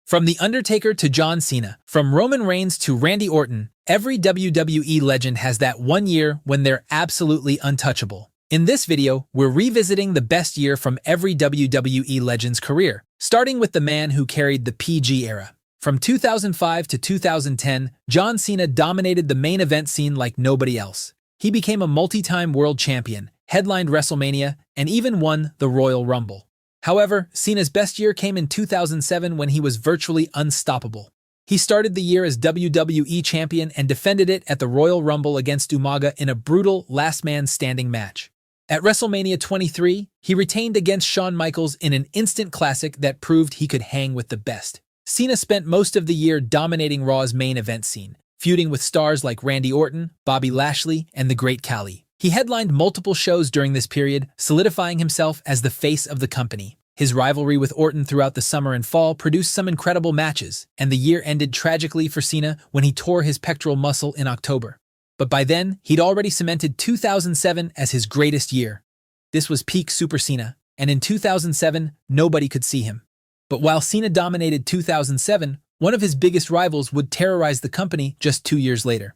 From The Undertaker to John Cena, from Roman Reigns to Randy Orton, every WWE legend has that one year when they're absolutely untouchable. In this video, we're revisiting the best year from every WWE legend's career, starting with the man who carried the PG era. From 2005 to 2010, John Cena dominated the main event scene like nobody else. He became a multi-time world champion, headlined WrestleMania, and even won the Royal Rumble. However, Cena's best year came in 2007 when he was virtually unstoppable. He started the year as WWE champion and defended it at the Royal Rumble against Umaga in a brutal last-man-standing match. At WrestleMania 23, he retained against Shawn Michaels in an instant classic that proved he could hang with the best. Cena spent most of the year dominating Raw's main event scene, feuding with stars like Randy Orton, Bobby Lashley, and the Great Khali. He headlined multiple shows during this period, solidifying himself as the face of the company. His rivalry with Orton throughout the summer and fall produced some incredible matches, and the year ended tragically for Cena when he tore his pectoral muscle in October. But by then, he'd already cemented 2007 as his greatest year. This was peak Super Cena, and in 2007, nobody could see him. But while Cena dominated 2007, one of his biggest rivals would terrorize the company just 2 years later.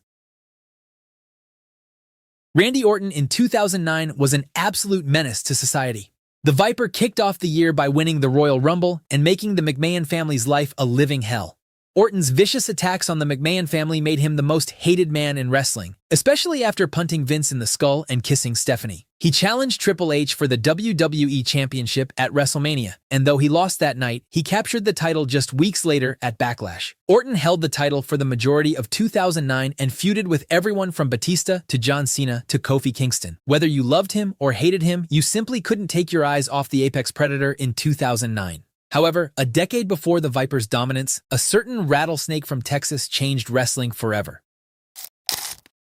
Randy Orton in 2009 was an absolute menace to society. The Viper kicked off the year by winning the Royal Rumble and making the McMahon family's life a living hell. Orton's vicious attacks on the McMahon family made him the most hated man in wrestling, especially after punting Vince in the skull and kissing Stephanie. He challenged Triple H for the WWE Championship at WrestleMania, and though he lost that night, he captured the title just weeks later at Backlash. Orton held the title for the majority of 2009 and feuded with everyone from Batista to John Cena to Kofi Kingston. Whether you loved him or hated him, you simply couldn't take your eyes off the apex predator in 2009. However, a decade before the Viper's dominance, a certain rattlesnake from Texas changed wrestling forever.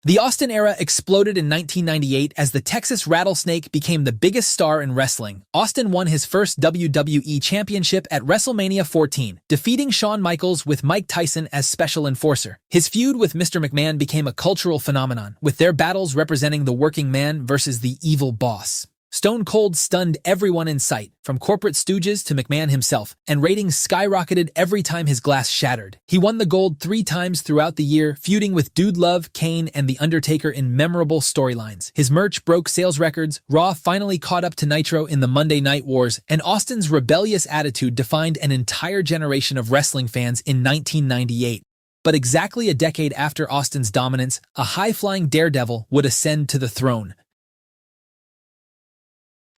The Austin era exploded in 1998 as the Texas Rattlesnake became the biggest star in wrestling. Austin won his first WWE Championship at WrestleMania 14, defeating Shawn Michaels with Mike Tyson as special enforcer. His feud with Mr. McMahon became a cultural phenomenon, with their battles representing the working man versus the evil boss. Stone Cold stunned everyone in sight, from corporate stooges to McMahon himself, and ratings skyrocketed every time his glass shattered. He won the gold 3 times throughout the year, feuding with Dude Love, Kane, and The Undertaker in memorable storylines. His merch broke sales records, Raw finally caught up to Nitro in the Monday Night Wars, and Austin's rebellious attitude defined an entire generation of wrestling fans in 1998. But exactly a decade after Austin's dominance, a high-flying daredevil would ascend to the throne.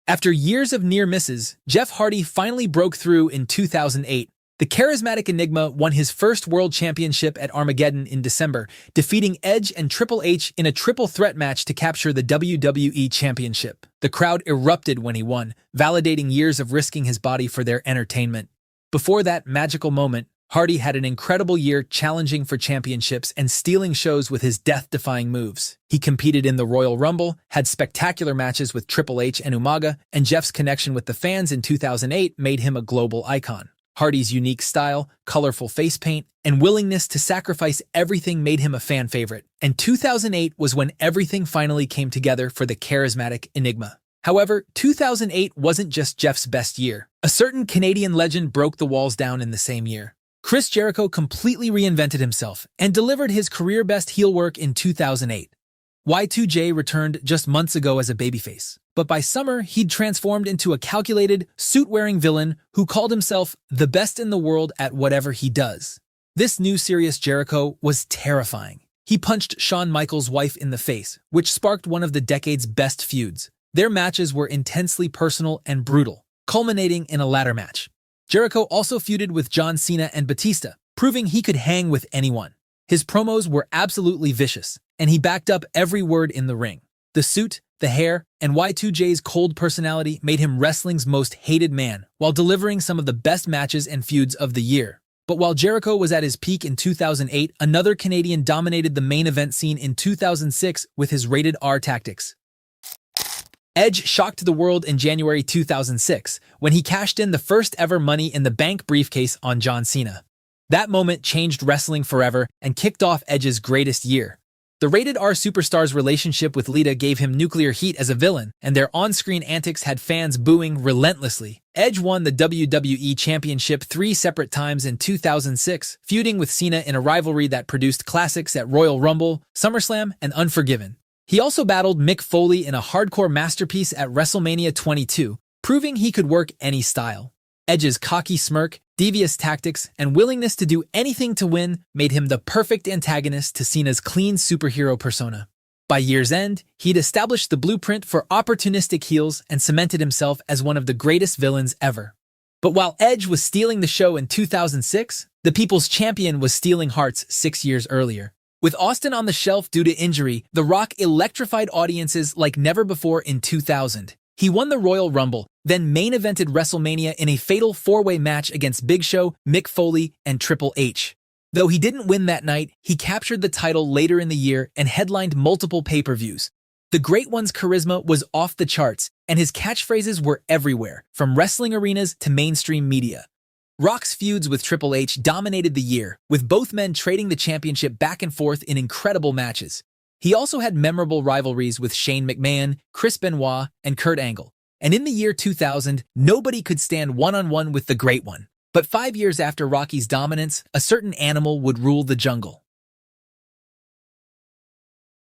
After years of near misses, Jeff Hardy finally broke through in 2008. The charismatic Enigma won his first world championship at Armageddon in December, defeating Edge and Triple H in a triple threat match to capture the WWE Championship. The crowd erupted when he won, validating years of risking his body for their entertainment. Before that magical moment, Hardy had an incredible year challenging for championships and stealing shows with his death-defying moves. He competed in the Royal Rumble, had spectacular matches with Triple H and Umaga, and Jeff's connection with the fans in 2008 made him a global icon. Hardy's unique style, colorful face paint, and willingness to sacrifice everything made him a fan favorite. And 2008 was when everything finally came together for the charismatic Enigma. However, 2008 wasn't just Jeff's best year. A certain Canadian legend broke the walls down in the same year. Chris Jericho completely reinvented himself and delivered his career-best heel work in 2008. Y2J returned just months ago as a babyface, but by summer he'd transformed into a calculated, suit-wearing villain who called himself the best in the world at whatever he does. This new serious Jericho was terrifying. He punched Shawn Michaels' wife in the face, which sparked one of the decade's best feuds. Their matches were intensely personal and brutal, culminating in a ladder match. Jericho also feuded with John Cena and Batista, proving he could hang with anyone. His promos were absolutely vicious, and he backed up every word in the ring. The suit, the hair, and Y2J's cold personality made him wrestling's most hated man, while delivering some of the best matches and feuds of the year. But while Jericho was at his peak in 2008, another Canadian dominated the main event scene in 2006 with his rated R tactics. Edge shocked the world in January 2006 when he cashed in the first ever Money in the Bank briefcase on John Cena. That moment changed wrestling forever and kicked off Edge's greatest year. The rated R superstar's relationship with Lita gave him nuclear heat as a villain, and their on-screen antics had fans booing relentlessly. Edge won the WWE Championship 3 separate times in 2006, feuding with Cena in a rivalry that produced classics at Royal Rumble, SummerSlam, and Unforgiven. He also battled Mick Foley in a hardcore masterpiece at WrestleMania 22, proving he could work any style. Edge's cocky smirk, devious tactics, and willingness to do anything to win made him the perfect antagonist to Cena's clean superhero persona. By year's end, he'd established the blueprint for opportunistic heels and cemented himself as one of the greatest villains ever. But while Edge was stealing the show in 2006, the People's Champion was stealing hearts 6 years earlier. With Austin on the shelf due to injury, The Rock electrified audiences like never before in 2000. He won the Royal Rumble, then main-evented WrestleMania in a fatal 4-way match against Big Show, Mick Foley, and Triple H. Though he didn't win that night, he captured the title later in the year and headlined multiple pay-per-views. The Great One's charisma was off the charts, and his catchphrases were everywhere, from wrestling arenas to mainstream media. Rock's feuds with Triple H dominated the year, with both men trading the championship back and forth in incredible matches. He also had memorable rivalries with Shane McMahon, Chris Benoit, and Kurt Angle. And in the year 2000, nobody could stand one-on-one with the Great One. But 5 years after Rocky's dominance, a certain animal would rule the jungle.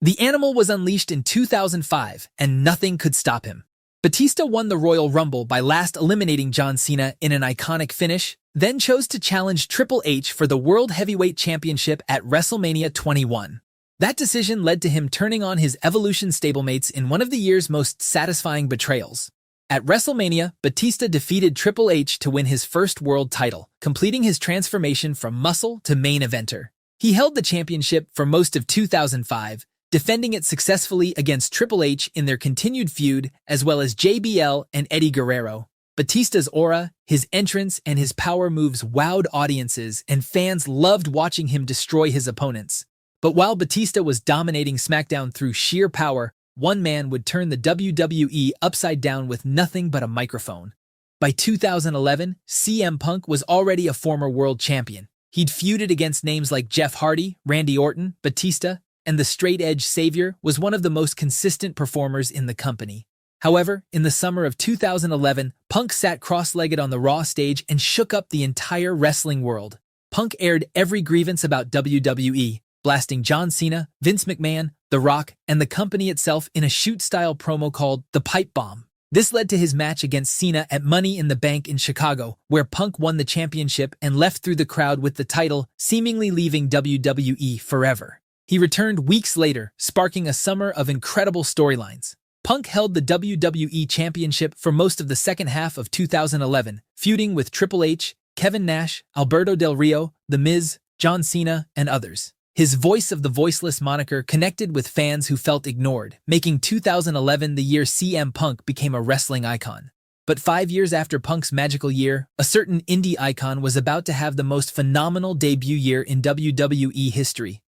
The animal was unleashed in 2005, and nothing could stop him. Batista won the Royal Rumble by last eliminating John Cena in an iconic finish, then chose to challenge Triple H for the World Heavyweight Championship at WrestleMania 21. That decision led to him turning on his Evolution stablemates in one of the year's most satisfying betrayals. At WrestleMania, Batista defeated Triple H to win his first world title, completing his transformation from muscle to main eventer. He held the championship for most of 2005, defending it successfully against Triple H in their continued feud, as well as JBL and Eddie Guerrero. Batista's aura, his entrance, and his power moves wowed audiences, and fans loved watching him destroy his opponents. But while Batista was dominating SmackDown through sheer power, one man would turn the WWE upside down with nothing but a microphone. By 2011, CM Punk was already a former world champion. He'd feuded against names like Jeff Hardy, Randy Orton, Batista, and the straight-edge savior was one of the most consistent performers in the company. However, in the summer of 2011, Punk sat cross-legged on the Raw stage and shook up the entire wrestling world. Punk aired every grievance about WWE, blasting John Cena, Vince McMahon, The Rock, and the company itself in a shoot-style promo called The Pipe Bomb. This led to his match against Cena at Money in the Bank in Chicago, where Punk won the championship and left through the crowd with the title, seemingly leaving WWE forever. He returned weeks later, sparking a summer of incredible storylines. Punk held the WWE Championship for most of the second half of 2011, feuding with Triple H, Kevin Nash, Alberto Del Rio, The Miz, John Cena, and others. His Voice of the Voiceless moniker connected with fans who felt ignored, making 2011 the year CM Punk became a wrestling icon. But 5 years after Punk's magical year, a certain indie icon was about to have the most phenomenal debut year in WWE history.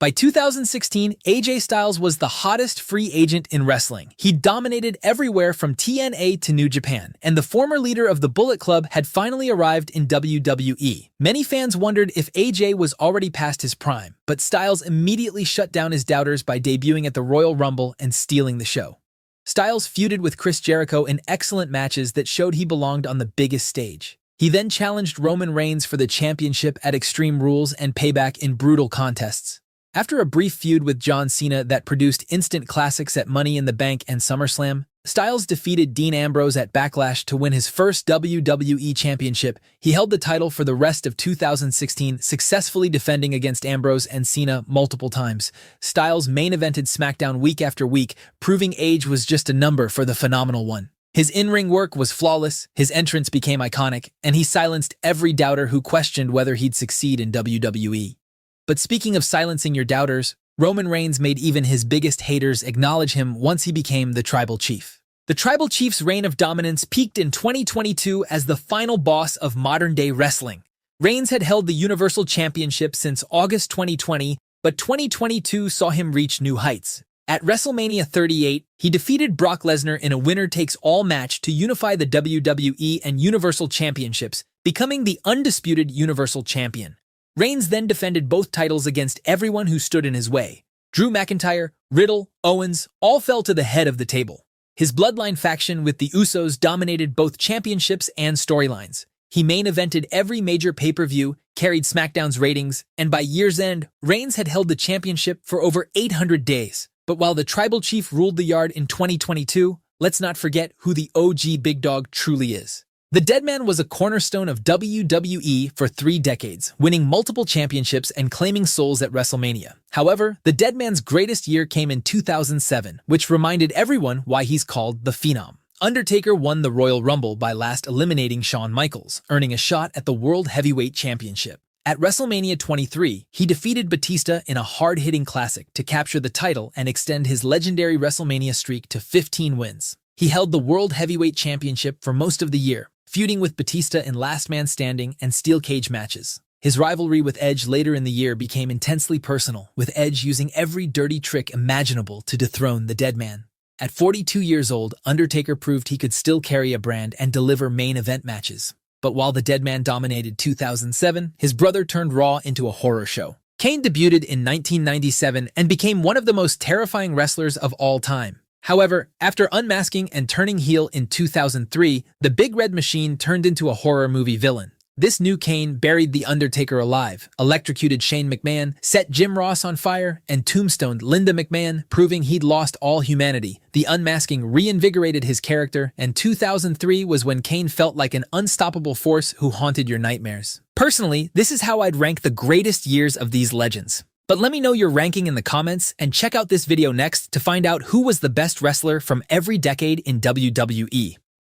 By 2016, AJ Styles was the hottest free agent in wrestling. He dominated everywhere from TNA to New Japan, and the former leader of the Bullet Club had finally arrived in WWE. Many fans wondered if AJ was already past his prime, but Styles immediately shut down his doubters by debuting at the Royal Rumble and stealing the show. Styles feuded with Chris Jericho in excellent matches that showed he belonged on the biggest stage. He then challenged Roman Reigns for the championship at Extreme Rules and Payback in brutal contests. After a brief feud with John Cena that produced instant classics at Money in the Bank and SummerSlam, Styles defeated Dean Ambrose at Backlash to win his first WWE Championship. He held the title for the rest of 2016, successfully defending against Ambrose and Cena multiple times. Styles main-evented SmackDown week after week, proving age was just a number for the phenomenal one. His in-ring work was flawless, his entrance became iconic, and he silenced every doubter who questioned whether he'd succeed in WWE. But speaking of silencing your doubters, Roman Reigns made even his biggest haters acknowledge him once he became the Tribal Chief. The Tribal Chief's reign of dominance peaked in 2022 as the final boss of modern-day wrestling. Reigns had held the Universal Championship since August 2020, but 2022 saw him reach new heights. At WrestleMania 38, he defeated Brock Lesnar in a winner-takes-all match to unify the WWE and Universal Championships, becoming the undisputed Universal Champion. Reigns then defended both titles against everyone who stood in his way. Drew McIntyre, Riddle, Owens all fell to the head of the table. His bloodline faction with the Usos dominated both championships and storylines. He main evented every major pay-per-view, carried SmackDown's ratings, and by year's end, Reigns had held the championship for over 800 days. But while the Tribal Chief ruled the yard in 2022, let's not forget who the OG Big Dog truly is. The Deadman was a cornerstone of WWE for 3 decades, winning multiple championships and claiming souls at WrestleMania. However, the Deadman's greatest year came in 2007, which reminded everyone why he's called the Phenom. Undertaker won the Royal Rumble by last eliminating Shawn Michaels, earning a shot at the World Heavyweight Championship. At WrestleMania 23, he defeated Batista in a hard-hitting classic to capture the title and extend his legendary WrestleMania streak to 15 wins. He held the World Heavyweight Championship for most of the year, feuding with Batista in Last Man Standing and Steel Cage matches. His rivalry with Edge later in the year became intensely personal, with Edge using every dirty trick imaginable to dethrone the Deadman. At 42 years old, Undertaker proved he could still carry a brand and deliver main event matches. But while the Deadman dominated 2007, his brother turned Raw into a horror show. Kane debuted in 1997 and became one of the most terrifying wrestlers of all time. However, after unmasking and turning heel in 2003, the Big Red Machine turned into a horror movie villain. This new Kane buried The Undertaker alive, electrocuted Shane McMahon, set Jim Ross on fire, and tombstoned Linda McMahon, proving he'd lost all humanity. The unmasking reinvigorated his character, and 2003 was when Kane felt like an unstoppable force who haunted your nightmares. Personally, this is how I'd rank the greatest years of these legends. But let me know your ranking in the comments, and check out this video next to find out who was the best wrestler from every decade in WWE.